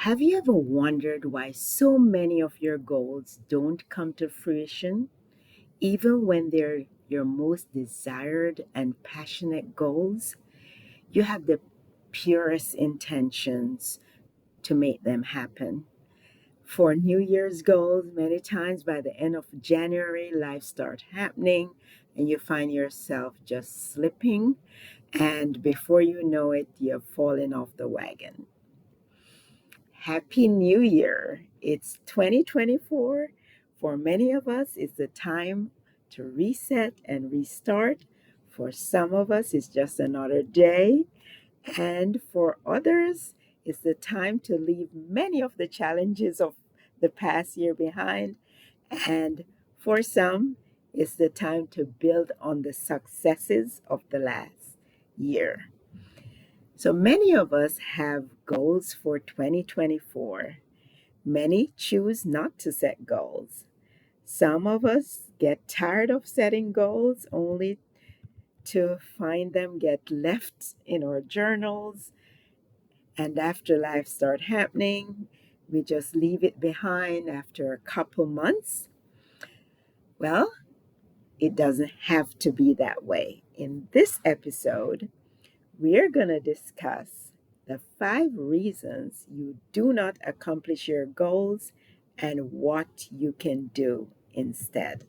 Have you ever wondered why so many of your goals don't come to fruition, even when they're your most desired and passionate goals? You have the purest intentions to make them happen. For New Year's goals, many times by the end of January, life starts happening and you find yourself just slipping, and before you know it, you're falling off the wagon. Happy New Year! It's 2024. For many of us, it's the time to reset and restart. For some of us, it's just another day. And for others, it's the time to leave many of the challenges of the past year behind. And for some, it's the time to build on the successes of the last year. So many of us have goals for 2024. Many choose not to set goals. Some of us get tired of setting goals only to find them get left in our journals, and after life start happening, we just leave it behind after a couple months. Well, it doesn't have to be that way. In this episode, we're going to discuss the 5 reasons you do not accomplish your goals and what you can do instead.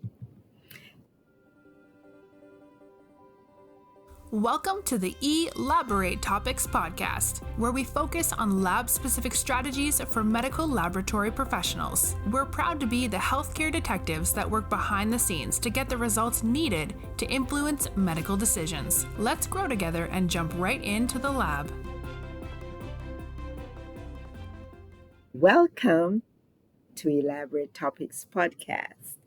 Welcome to the Elaborate Topics podcast, where we focus on lab-specific strategies for medical laboratory professionals. We're proud to be the healthcare detectives that work behind the scenes to get the results needed to influence medical decisions. Let's grow together and jump right into the lab. Welcome to Elaborate Topics podcast.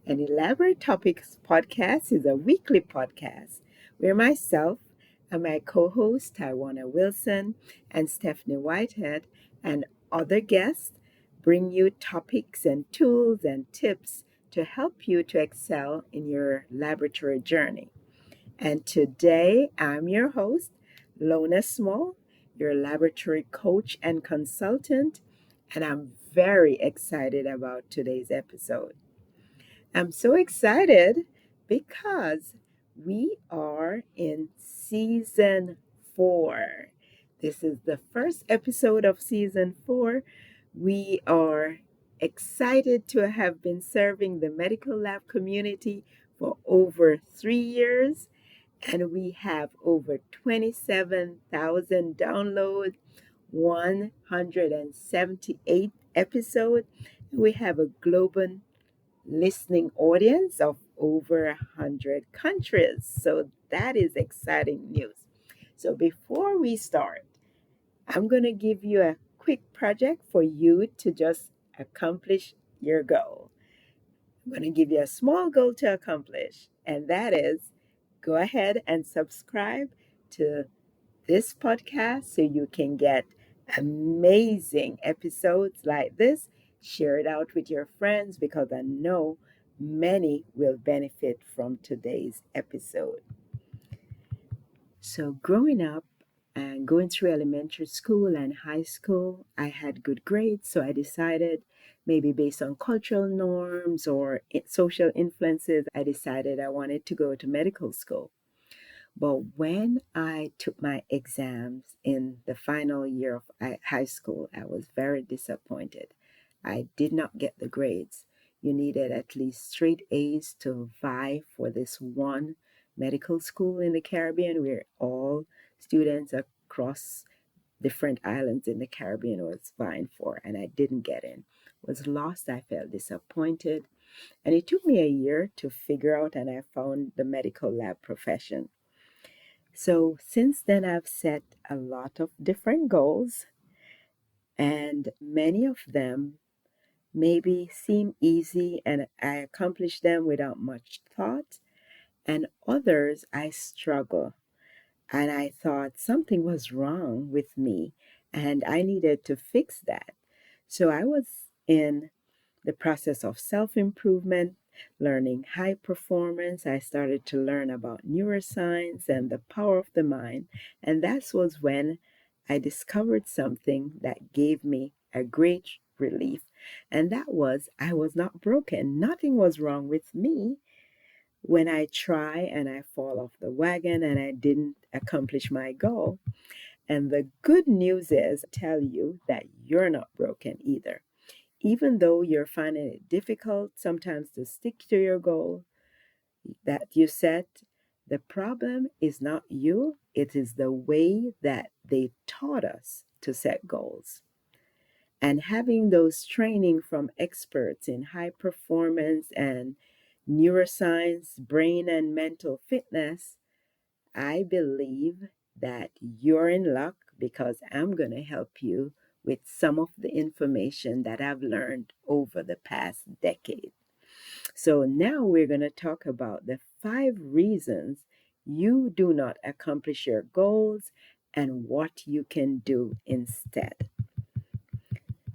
An Elaborate Topics podcast is a weekly podcast where myself and my co-host Tywana Wilson and Stephanie Whitehead and other guests bring you topics and tools and tips to help you to excel in your laboratory journey. And today I'm your host, Lona Small, your laboratory coach and consultant, and I'm very excited about today's episode. I'm so excited because we are in season 4. This is the first episode of season 4. We are excited to have been serving the medical lab community for over 3 years, and we have over 27,000 downloads, 178 episodes. We have a global listening audience of over 100 countries. So that is exciting news. So before we start, I'm going to give you a quick project for you to just accomplish your goal. I'm going to give you a small goal to accomplish, and that is go ahead and subscribe to this podcast so you can get amazing episodes like this. Share it out with your friends because I know many will benefit from today's episode. So, growing up and going through elementary school and high school, I had good grades. So, I decided, maybe based on cultural norms or social influences, I decided I wanted to go to medical school. But when I took my exams in the final year of high school, I was very disappointed. I did not get the grades. You needed at least straight A's to vie for this one medical school in the Caribbean where all students across different islands in the Caribbean was vying for, and I didn't get in. Was lost. I felt disappointed. And it took me a year to figure out, and I found the medical lab profession. So since then, I've set a lot of different goals, and many of them maybe seem easy and I accomplish them without much thought, and others I struggle. And I thought something was wrong with me and I needed to fix that. So I was in the process of self improvement, learning high performance. I started to learn about neuroscience and the power of the mind. And that was when I discovered something that gave me a great relief. And that was, I was not broken. Nothing was wrong with me when I try and I fall off the wagon and I didn't accomplish my goal. And the good news is, tell you that you're not broken either. Even though you're finding it difficult sometimes to stick to your goal that you set, the problem is not you, it is the way that they taught us to set goals. And having those training from experts in high performance and neuroscience, brain and mental fitness, I believe that you're in luck because I'm going to help you with some of the information that I've learned over the past decade. So now we're going to talk about the 5 reasons you do not accomplish your goals and what you can do instead.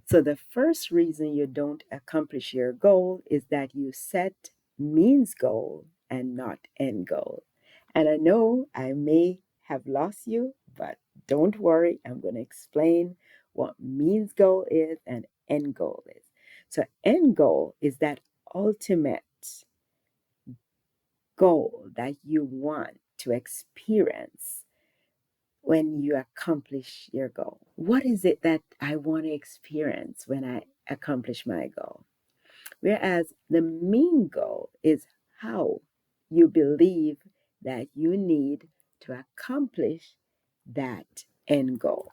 So the first reason you don't accomplish your goal is that you set means goal and not end goal. And I know I may have lost you, but don't worry, I'm going to explain what means goal is and end goal is. So end goal is that ultimate goal that you want to experience when you accomplish your goal. What is it that I want to experience when I accomplish my goal? Whereas the mean goal is how you believe that you need to accomplish that end goal.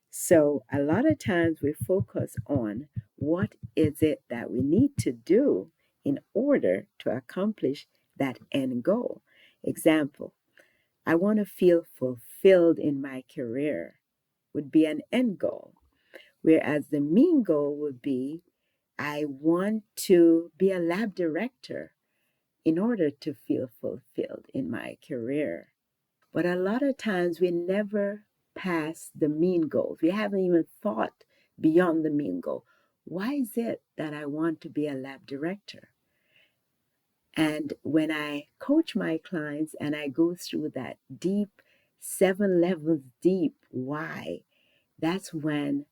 So a lot of times we focus on what is it that we need to do in order to accomplish that end goal. Example, I want to feel fulfilled in my career would be an end goal, whereas the mean goal would be I want to be a lab director in order to feel fulfilled in my career. But a lot of times we never pass the mean goals. We haven't even thought beyond the mean goal. Why is it that I want to be a lab director? And when I coach my clients and I go through that deep, 7 levels deep why, that's when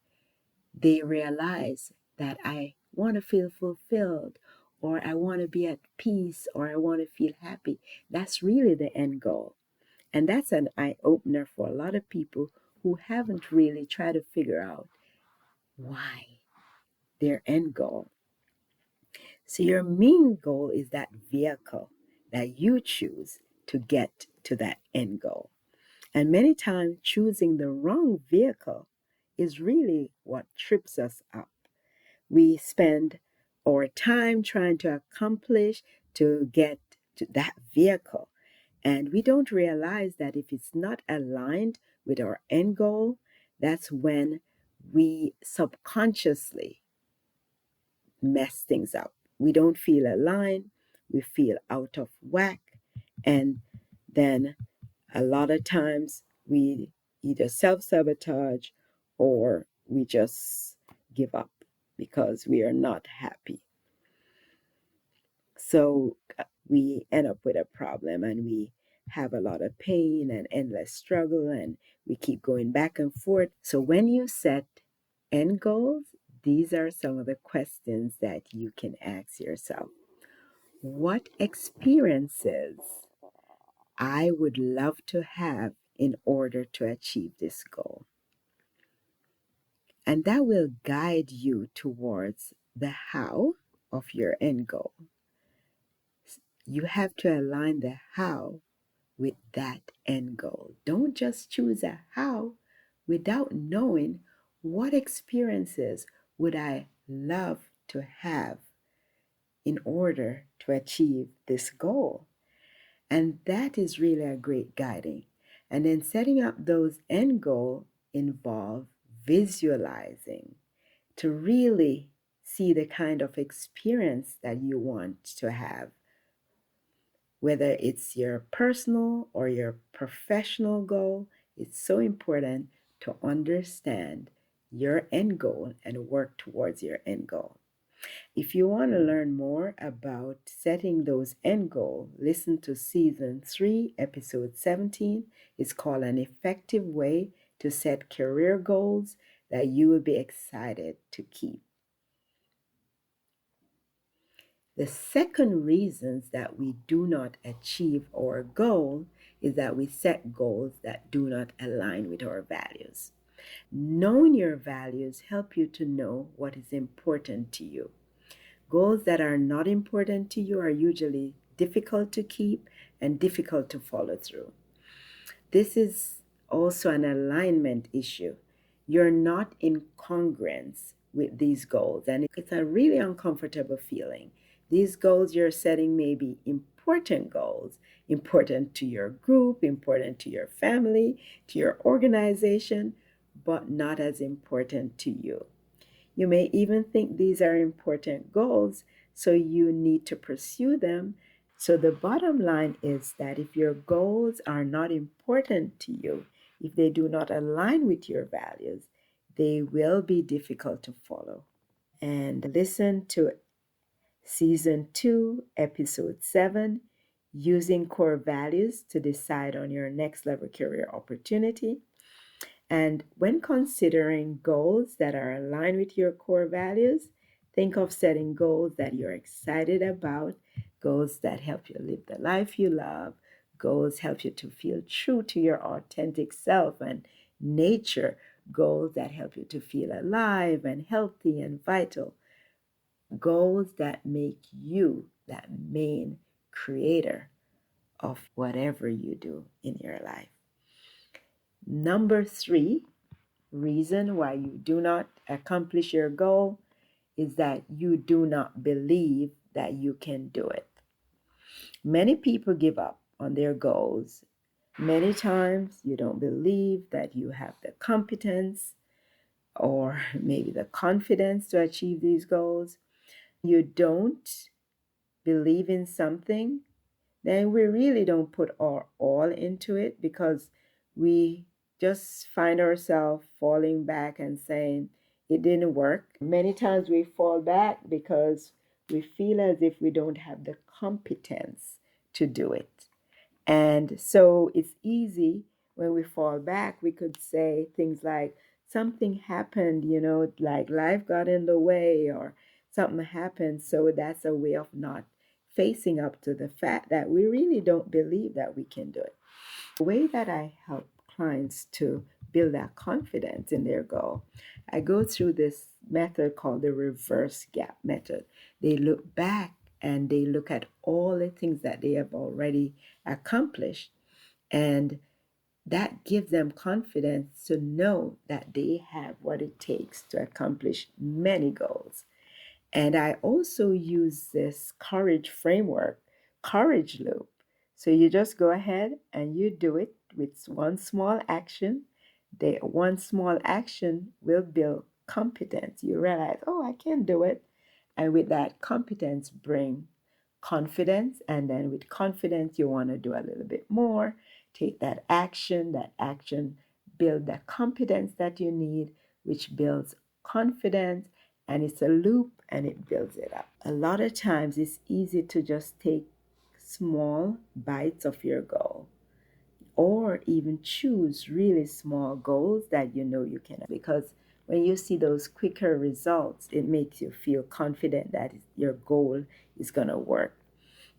they realize that I want to feel fulfilled, or I want to be at peace, or I want to feel happy. That's really the end goal. And that's an eye opener for a lot of people who haven't really tried to figure out why their end goal. So your main goal is that vehicle that you choose to get to that end goal. And many times choosing the wrong vehicle is really what trips us up. We spend our time trying to accomplish to get to that vehicle. And we don't realize that if it's not aligned with our end goal, that's when we subconsciously mess things up. We don't feel aligned, we feel out of whack, and then a lot of times we either self sabotage or we just give up because we are not happy. So we end up with a problem and we have a lot of pain and endless struggle and we keep going back and forth. So when you set end goals, these are some of the questions that you can ask yourself. What experiences I would love to have in order to achieve this goal? And that will guide you towards the how of your end goal. You have to align the how with that end goal. Don't just choose a how without knowing what experiences would I love to have in order to achieve this goal. And that is really a great guiding. And then setting up those end goals involve visualizing to really see the kind of experience that you want to have, whether it's your personal or your professional goal. It's so important to understand your end goal and work towards your end goal. If you want to learn more about setting those end goals, listen to season 3, episode 17. It's called An Effective Way to Set Career Goals. that you will be excited to keep. The second reasons that we do not achieve our goal is that we set goals that do not align with our values. Knowing your values help you to know what is important to you. Goals that are not important to you are usually difficult to keep and difficult to follow through. This is also an alignment issue. You're not in congruence with these goals, and it's a really uncomfortable feeling. These goals you're setting may be important goals, important to your group, important to your family, to your organization, but not as important to you. You may even think these are important goals, so you need to pursue them. So, the bottom line is that if your goals are not important to you, if they do not align with your values, they will be difficult to follow. And listen to Season 2, Episode 7, Using Core Values to Decide on Your Next Level Career Opportunity. And when considering goals that are aligned with your core values, think of setting goals that you're excited about, goals that help you live the life you love, goals help you to feel true to your authentic self and nature, goals that help you to feel alive and healthy and vital, goals that make you that main creator of whatever you do in your life. Number 3 reason why you do not accomplish your goal is that you do not believe that you can do it. Many people give up on their goals. Many times you don't believe that you have the competence or maybe the confidence to achieve these goals. You don't believe in something, then we really don't put our all into it because we just find ourselves falling back and saying it didn't work. Many times we fall back because we feel as if we don't have the competence to do it. And so it's easy when we fall back, we could say things like, something happened, like life got in the way or something happened. So that's a way of not facing up to the fact that we really don't believe that we can do it. The way that I help clients to build that confidence in their goal, I go through this method called the reverse gap method. They look back and they look at all the things that they have already accomplished, and that gives them confidence to know that they have what it takes to accomplish many goals. And I also use this courage framework, courage loop. So you just go ahead and you do it with one small action. The one small action will build competence. You realize, oh, I can do it. And with that competence, bring confidence. And then with confidence, you want to do a little bit more. Take that action. That action build the competence that you need, which builds confidence, and it's a loop and it builds it up. A lot of times it's easy to just take small bites of your goal or even choose really small goals that you know you can, because when you see those quicker results, it makes you feel confident that your goal is going to work.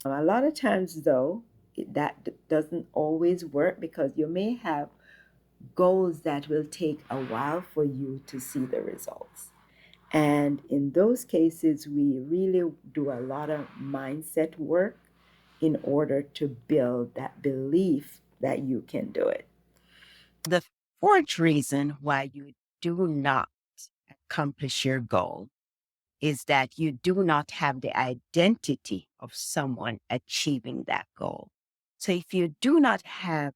A lot of times though, that doesn't always work because you may have goals that will take a while for you to see the results. And in those cases, we really do a lot of mindset work in order to build that belief that you can do it. The fourth reason why you do not accomplish your goal is that you do not have the identity of someone achieving that goal. So if you do not have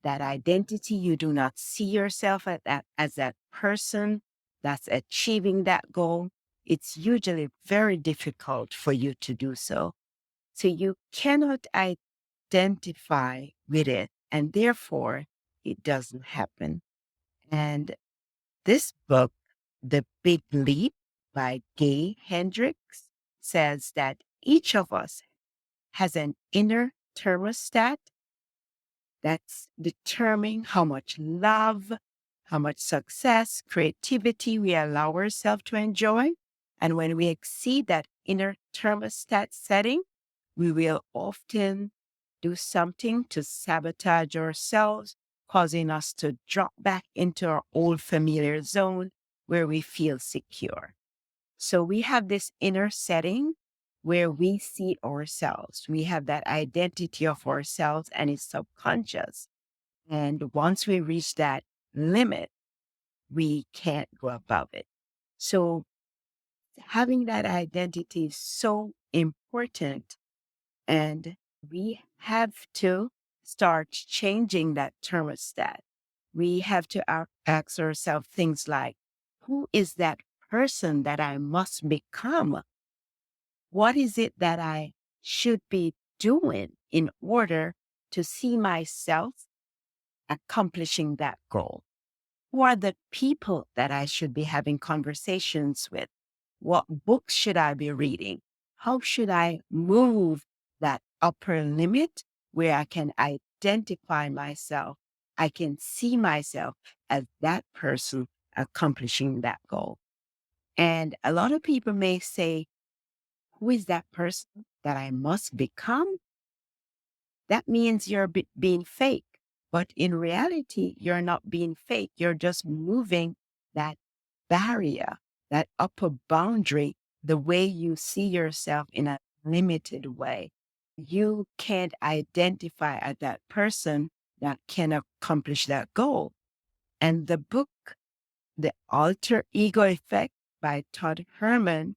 that identity, you do not see yourself as that person that's achieving that goal, it's usually very difficult for you to do so. So you cannot identify with it, and therefore it doesn't happen. And this book, The Big Leap by Gay Hendricks, says that each of us has an inner thermostat that's determining how much love, how much success, creativity we allow ourselves to enjoy. And when we exceed that inner thermostat setting, we will often do something to sabotage ourselves, causing us to drop back into our old familiar zone where we feel secure. So we have this inner setting where we see ourselves. We have that identity of ourselves and it's subconscious. And once we reach that limit, we can't go above it. So having that identity is so important. And we have to start changing that thermostat. We have to ask ourselves things like, who is that person that I must become? What is it that I should be doing in order to see myself accomplishing that goal? Who are the people that I should be having conversations with? What books should I be reading? How should I move that upper limit where I can identify myself? I can see myself as that person accomplishing that goal. And a lot of people may say, who is that person that I must become? That means you're being fake. But in reality, you're not being fake. You're just moving that barrier, that upper boundary, the way you see yourself in a limited way. You can't identify as that person that can accomplish that goal. And the book, The Alter Ego Effect by Todd Herman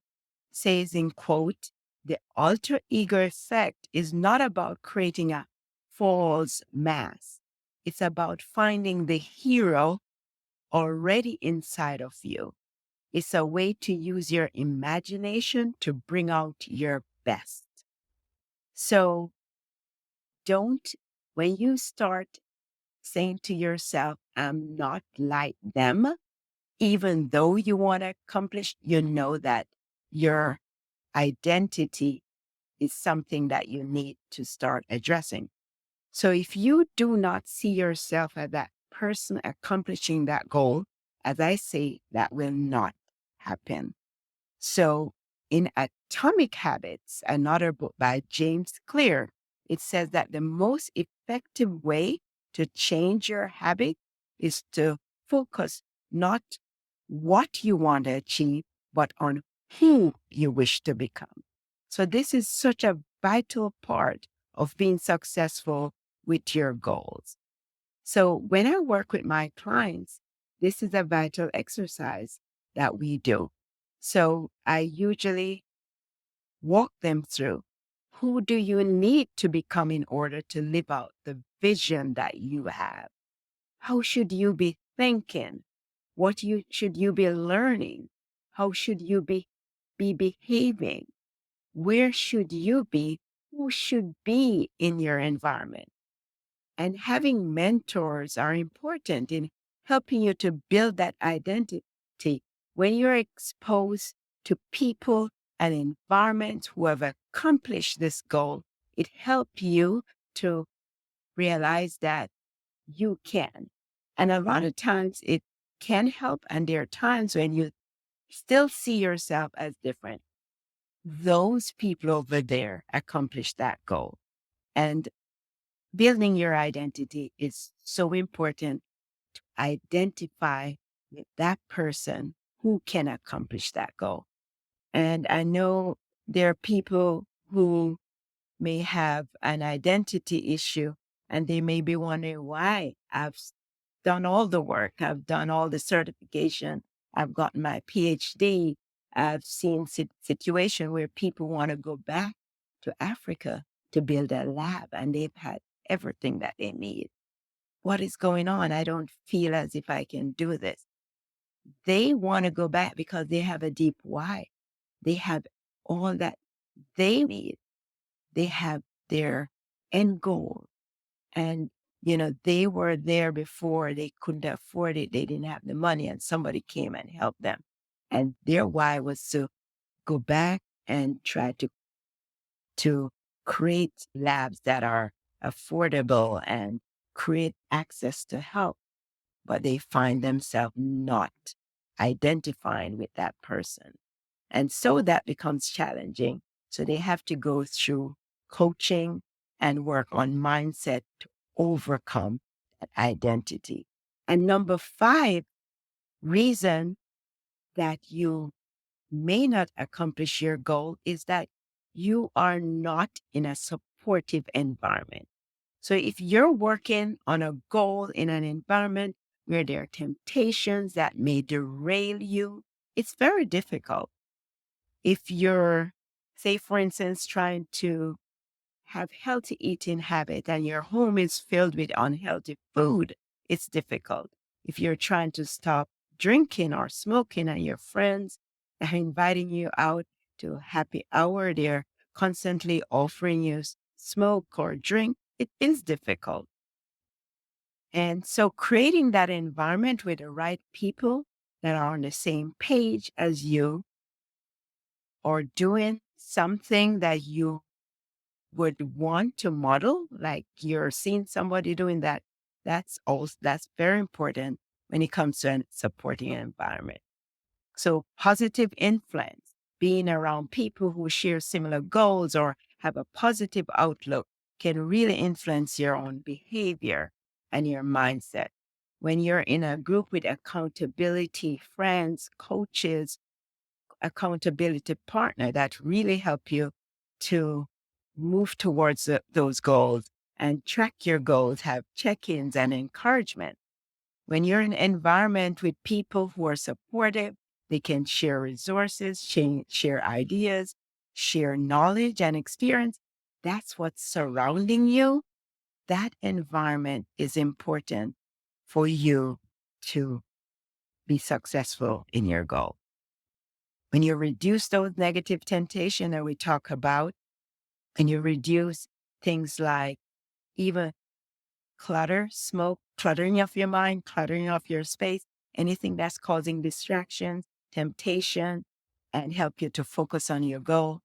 says in quote, the alter ego effect is not about creating a false mask. It's about finding the hero already inside of you. It's a way to use your imagination to bring out your best. So don't, when you start saying to yourself, I'm not like them, even though you want to accomplish, you know that your identity is something that you need to start addressing. So if you do not see yourself as that person accomplishing that goal, as I say, that will not happen. So in Atomic Habits, another book by James Clear, it says that the most effective way to change your habit is to focus not what you want to achieve, but on who you wish to become. So this is such a vital part of being successful with your goals. So when I work with my clients, this is a vital exercise that we do. So I usually walk them through, who do you need to become in order to live out the vision that you have? How should you be thinking? Should you be learning? How should you be behaving? Where should you be? Who should be in your environment? And having mentors are important in helping you to build that identity. When you're exposed to people and environments who have accomplished this goal, it helps you to realize that you can. And a lot of times it can help. And there are times when you still see yourself as different. Those people over there accomplished that goal. And building your identity is so important to identify with that person who can accomplish that goal. And I know there are people who may have an identity issue and they may be wondering why done all the work. I've done all the certification. I've gotten my PhD. I've seen situation where people want to go back to Africa to build a lab and they've had everything that they need. What is going on? I don't feel as if I can do this. They want to go back because they have a deep why. They have all that they need. They have their end goal. And, they were there before they couldn't afford it. They didn't have the money and somebody came and helped them. And their why was to go back and try to create labs that are affordable and create access to help. but they find themselves not identifying with that person. And so that becomes challenging. So they have to go through coaching and work on mindset to overcome that identity. And number 5 reason that you may not accomplish your goal is that you are not in a supportive environment. So if you're working on a goal in an environment where there are temptations that may derail you, it's very difficult. If you're, say, for instance, trying to have healthy eating habit and your home is filled with unhealthy food, it's difficult. If you're trying to stop drinking or smoking and your friends are inviting you out to a happy hour, they're constantly offering you smoke or drink, it is difficult. And so creating that environment with the right people that are on the same page as you or doing something that you would want to model, like you're seeing somebody doing that, that's very important when it comes to a supporting environment. So positive influence, being around people who share similar goals or have a positive outlook can really influence your own behavior and your mindset. When you're in a group with accountability, friends, coaches, accountability partner that really help you to move towards those goals and track your goals, have check-ins and encouragement. When you're in an environment with people who are supportive, they can share resources, share ideas, share knowledge and experience. That's what's surrounding you. That environment is important for you to be successful in your goal. When you reduce those negative temptation that we talk about, and you reduce things like even clutter, smoke, cluttering of your mind, cluttering of your space, anything that's causing distractions, temptation, and help you to focus on your goal,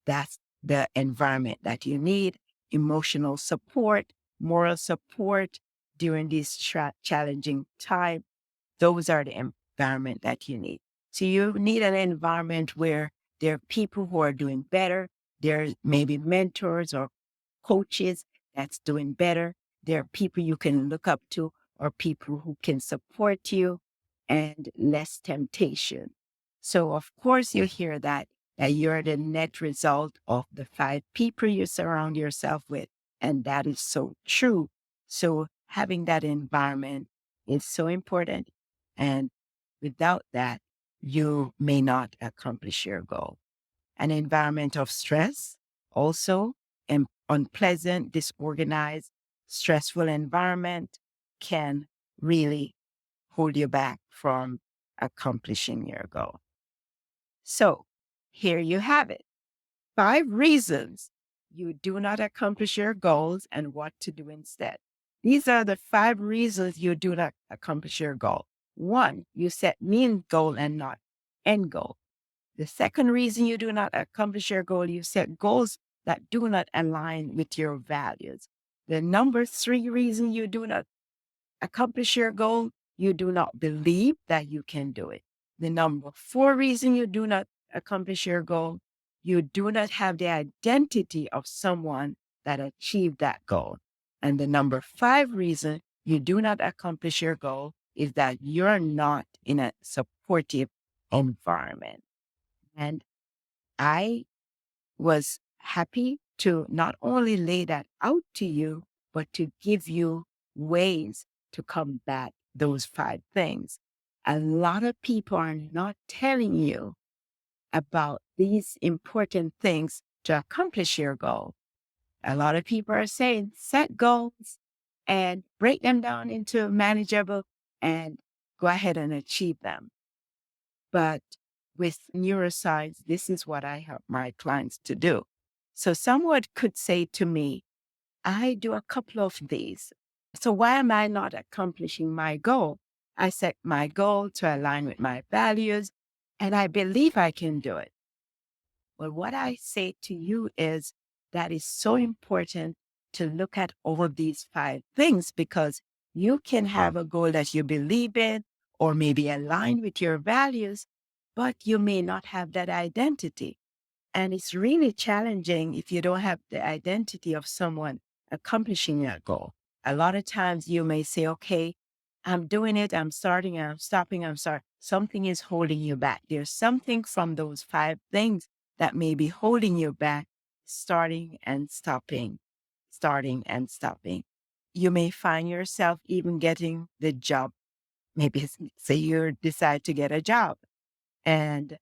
that's the environment that you need. Emotional support, moral support during this challenging time. Those are the environment that you need. So you need an environment where there are people who are doing better. There may be mentors or coaches that's doing better. There are people you can look up to or people who can support you and less temptation. So of course you hear that you're the net result of the 5 people you surround yourself with. And that is so true. So having that environment is so important. And without that, you may not accomplish your goal. An environment of stress, also an unpleasant, disorganized, stressful environment can really hold you back from accomplishing your goal. So here you have it. 5 reasons you do not accomplish your goals and what to do instead. These are the 5 reasons you do not accomplish your goal. 1, you set mean goal and not end goal. The second reason you do not accomplish your goal, you set goals that do not align with your values. The number 3 reason you do not accomplish your goal, you do not believe that you can do it. The number 4 reason you do not accomplish your goal, you do not have the identity of someone that achieved that goal. And the number 5 reason you do not accomplish your goal is that you're not in a supportive environment. And I was happy to not only lay that out to you, but to give you ways to combat those 5 things. A lot of people are not telling you about these important things to accomplish your goal. A lot of people are saying set goals and break them down into manageable and go ahead and achieve them. But with neuroscience, this is what I help my clients to do. So someone could say to me, I do a couple of these. So why am I not accomplishing my goal? I set my goal to align with my values, and I believe I can do it. Well, what I say to you is that is so important to look at all of these 5 things because You can have a goal that you believe in or maybe align with your values, but you may not have that identity. And it's really challenging if you don't have the identity of someone accomplishing that goal. A lot of times you may say, okay, I'm doing it, I'm starting, I'm stopping, I'm sorry. Something is holding you back. There's something from those 5 things that may be holding you back, starting and stopping, starting and stopping. You may find yourself even getting the job. Maybe say you decide to get a job and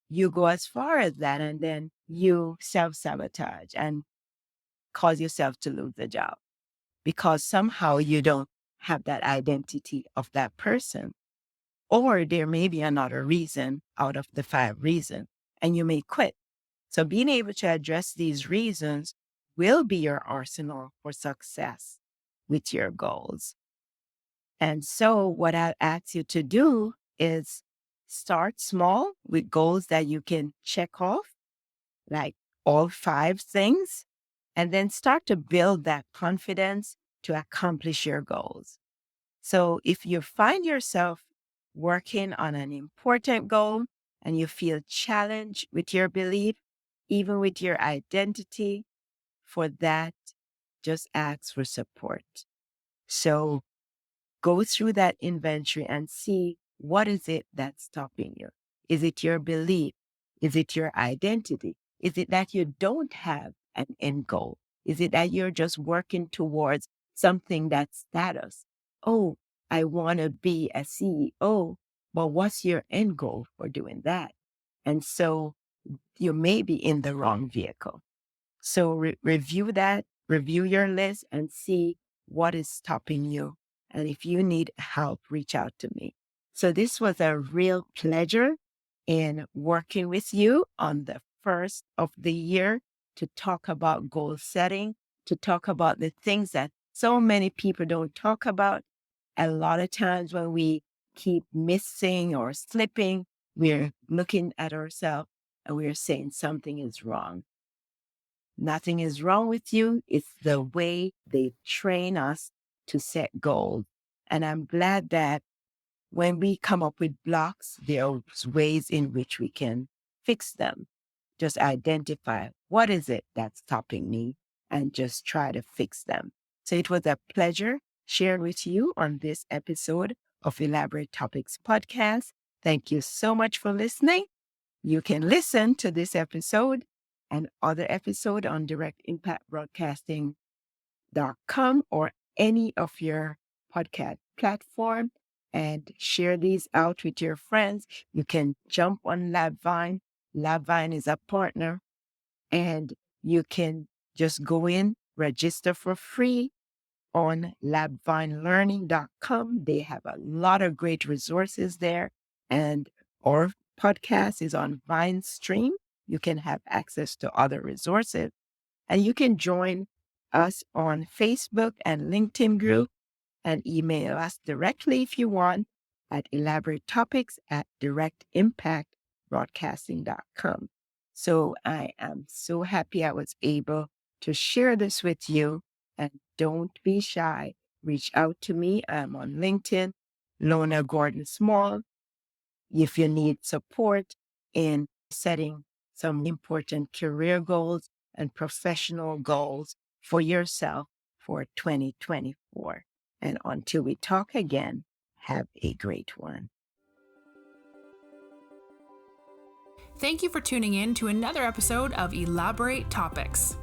you go as far as that and then you self-sabotage and cause yourself to lose the job because somehow you don't have that identity of that person. Or there may be another reason out of the 5 reasons and you may quit. So being able to address these reasons will be your arsenal for success with your goals. And so what I ask you to do is start small with goals that you can check off, like all 5 things, and then start to build that confidence to accomplish your goals. So if you find yourself working on an important goal and you feel challenged with your belief, even with your identity, for that, just ask for support. So go through that inventory and see what is it that's stopping you. Is it your belief? Is it your identity? Is it that you don't have an end goal? Is it that you're just working towards something that's status? Oh, I want to be a CEO. But what's your end goal for doing that? And so you may be in the wrong vehicle. So review that, review your list and see what is stopping you. And if you need help, reach out to me. So this was a real pleasure in working with you on the first of the year to talk about goal setting, to talk about the things that so many people don't talk about. A lot of times when we keep missing or slipping, we're looking at ourselves and we're saying something is wrong. Nothing is wrong with you. It's the way they train us to set goals. And I'm glad that when we come up with blocks, there's ways in which we can fix them. Just identify what is it that's stopping me and just try to fix them. So it was a pleasure sharing with you on this episode of Elaborate Topics podcast. Thank you so much for listening. You can listen to this episode and other episode on directimpactbroadcasting.com or any of your podcast platform and share these out with your friends. You can jump on LabVine. LabVine is a partner and you can just go in, register for free on labvinelearning.com. They have a lot of great resources there. And our podcast is on Vine Stream. You can have access to other resources. And you can join us on Facebook and LinkedIn group and email us directly if you want at elaboratetopics@directimpactbroadcasting.com. So I am so happy I was able to share this with you. And don't be shy. Reach out to me. I'm on LinkedIn, Lona Gordon Small. If you need support in setting some important career goals and professional goals for yourself for 2024. And until we talk again, have a great one. Thank you for tuning in to another episode of Elaborate Topics.